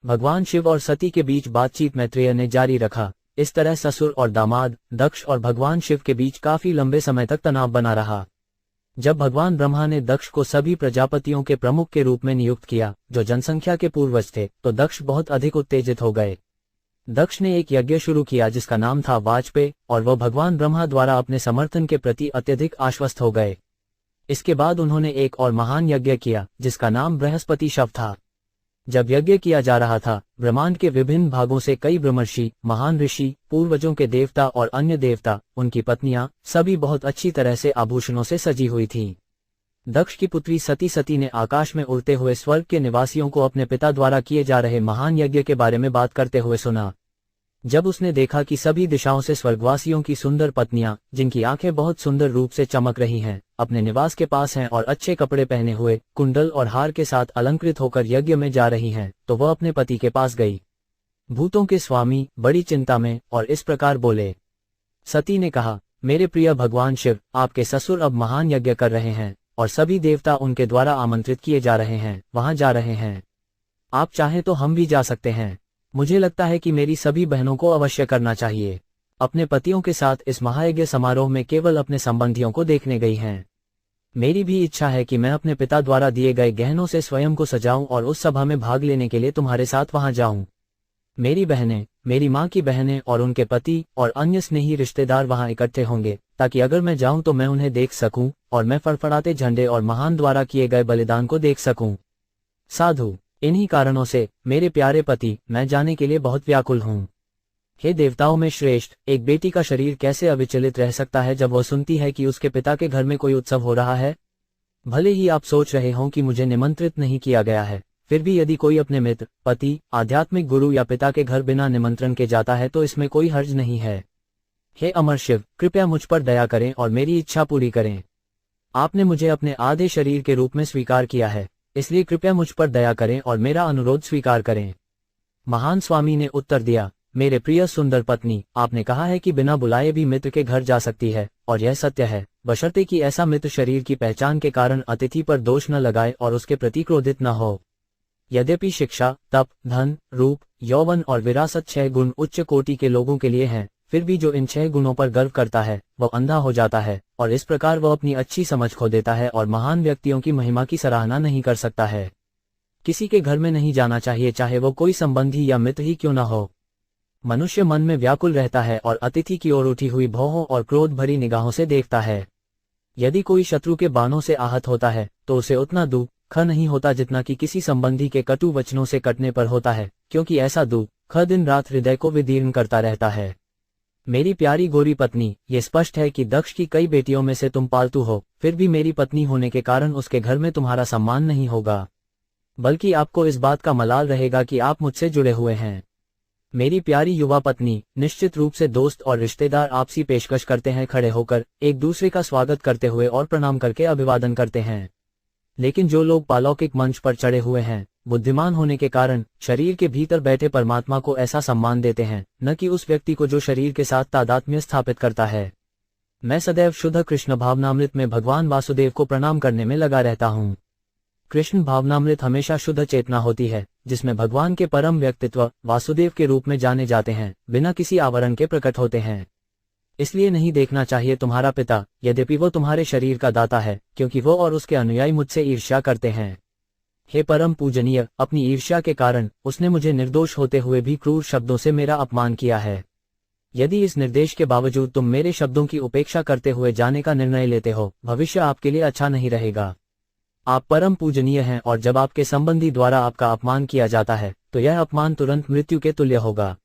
भगवान शिव और सती के बीच बातचीत मैत्रेय ने जारी रखा। इस तरह ससुर और दामाद, दक्ष और भगवान शिव के बीच काफी लंबे समय तक तनाव बना रहा। जब भगवान ब्रह्मा ने दक्ष को सभी प्रजापतियों के प्रमुख के रूप में नियुक्त किया, जो जनसंख्या के पूर्वज थे, तो दक्ष बहुत अधिक उत्तेजित हो गए। दक्ष ने एक यज्ञ शुरू किया जिसका नाम था वाजपेय, और वह भगवान ब्रह्मा द्वारा अपने समर्थन के प्रति अत्यधिक आश्वस्त हो गए। इसके बाद उन्होंने एक और महान यज्ञ किया जिसका नाम बृहस्पति शव था। जब यज्ञ किया जा रहा था, ब्रह्मांड के विभिन्न भागों से कई ब्रह्मर्षि, महान ऋषि, पूर्वजों के देवता और अन्य देवता, उनकी पत्नियां, सभी बहुत अच्छी तरह से आभूषणों से सजी हुई थीं। दक्ष की पुत्री सती ने आकाश में उड़ते हुए स्वर्ग के निवासियों को अपने पिता द्वारा किए जा रहे महान यज्ञ के बारे में बात करते हुए सुना। जब उसने देखा कि सभी दिशाओं से स्वर्गवासियों की सुंदर पत्नियां, जिनकी आंखें बहुत सुंदर रूप से चमक रही हैं, अपने निवास के पास हैं और अच्छे कपड़े पहने हुए, कुंडल और हार के साथ अलंकृत होकर यज्ञ में जा रही हैं, तो वह अपने पति के पास गई, भूतों के स्वामी, बड़ी चिंता में, और इस प्रकार बोले। सती ने कहा, मेरे प्रिय भगवान शिव, आपके ससुर अब महान यज्ञ कर रहे हैं और सभी देवता उनके द्वारा आमंत्रित किए जा रहे हैं, वहां जा रहे हैं। आप चाहें तो हम भी जा सकते हैं। मुझे लगता है कि मेरी सभी बहनों को अवश्य करना चाहिए। अपने पतियों के साथ इस महायज्ञ समारोह में केवल अपने संबंधियों को देखने गई हैं। मेरी भी इच्छा है कि मैं अपने पिता द्वारा दिए गए गहनों से स्वयं को सजाऊं और उस सभा में भाग लेने के लिए तुम्हारे साथ वहां जाऊं। मेरी बहनें, मेरी माँ की बहनें और उनके पति और अन्य स्नेही रिश्तेदार वहां इकट्ठे होंगे, ताकि अगर मैं जाऊं तो मैं उन्हें देख सकूं और मैं फड़फड़ाते झंडे और महान द्वारा किए गए बलिदान को देख सकूं। साधु, इन्हीं कारणों से मेरे प्यारे पति, मैं जाने के लिए बहुत व्याकुल हूँ। हे देवताओं में श्रेष्ठ, एक बेटी का शरीर कैसे अविचलित रह सकता है जब वह सुनती है कि उसके पिता के घर में कोई उत्सव हो रहा है? भले ही आप सोच रहे हों कि मुझे निमंत्रित नहीं किया गया है, फिर भी यदि कोई अपने मित्र, पति, आध्यात्मिक गुरु या पिता के घर बिना निमंत्रण के जाता है तो इसमें कोई हर्ज नहीं है। हे अमर शिव, कृपया मुझ पर दया करें और मेरी इच्छा पूरी करें। आपने मुझे अपने आधे शरीर के रूप में स्वीकार किया है, इसलिए कृपया मुझ पर दया करें और मेरा अनुरोध स्वीकार करें। महान स्वामी ने उत्तर दिया, मेरे प्रिय सुंदर पत्नी, आपने कहा है कि बिना बुलाए भी मित्र के घर जा सकती है, और यह सत्य है, बशर्ते कि ऐसा मित्र शरीर की पहचान के कारण अतिथि पर दोष न लगाए और उसके प्रति क्रोधित न हो। यद्यपि शिक्षा, तप, धन, रूप, यौवन और विरासत 6 गुण उच्च कोटि के लोगों के लिए हैं, फिर भी जो इन 6 गुणों पर गर्व करता है वह अंधा हो जाता है, और इस प्रकार वह अपनी अच्छी समझ खो देता है और महान व्यक्तियों की महिमा की सराहना नहीं कर सकता है। किसी के घर में नहीं जाना चाहिए, चाहे वो कोई संबंधी या मित्र ही क्यों न हो। मनुष्य मन में व्याकुल रहता है और अतिथि की ओर उठी हुई भौहों और क्रोध भरी निगाहों से देखता है। यदि कोई शत्रु के बाणों से आहत होता है तो उसे उतना दुख नहीं होता जितना कि किसी संबंधी के कटु वचनों से कटने पर होता है, क्योंकि ऐसा दुख दिन रात हृदय को विदीर्ण करता रहता है। मेरी प्यारी गोरी पत्नी, ये स्पष्ट है कि दक्ष की कई बेटियों में से तुम पालतू हो, फिर भी मेरी पत्नी होने के कारण उसके घर में तुम्हारा सम्मान नहीं होगा, बल्कि आपको इस बात का मलाल रहेगा कि आप मुझसे जुड़े हुए हैं। मेरी प्यारी युवा पत्नी, निश्चित रूप से दोस्त और रिश्तेदार आपसी पेशकश करते हैं, खड़े होकर एक दूसरे का स्वागत करते हुए और प्रणाम करके अभिवादन करते हैं। लेकिन जो लोग पालौकिक मंच पर चढ़े हुए हैं, बुद्धिमान होने के कारण शरीर के भीतर बैठे परमात्मा को ऐसा सम्मान देते हैं, न कि उस व्यक्ति को जो शरीर के साथ तादात्म्य स्थापित करता है। मैं सदैव शुद्ध कृष्ण भावनामृत में भगवान वासुदेव को प्रणाम करने में लगा रहता हूँ। कृष्ण भावनामृत हमेशा शुद्ध चेतना होती है, जिसमें भगवान के परम व्यक्तित्व वासुदेव के रूप में जाने जाते हैं, बिना किसी आवरण के प्रकट होते हैं। इसलिए नहीं देखना चाहिए तुम्हारा पिता, यद्यपि वो तुम्हारे शरीर का दाता है, क्योंकि वो और उसके अनुयायी मुझसे ईर्ष्या करते हैं। हे परम पूजनीय, अपनी ईर्ष्या के कारण उसने मुझे निर्दोष होते हुए भी क्रूर शब्दों से मेरा अपमान किया है। यदि इस निर्देश के बावजूद तुम मेरे शब्दों की उपेक्षा करते हुए जाने का निर्णय लेते हो, भविष्य आपके लिए अच्छा नहीं रहेगा। आप परम पूजनीय हैं और जब आपके संबंधी द्वारा आपका अपमान किया जाता है तो यह अपमान तुरंत मृत्यु के तुल्य होगा।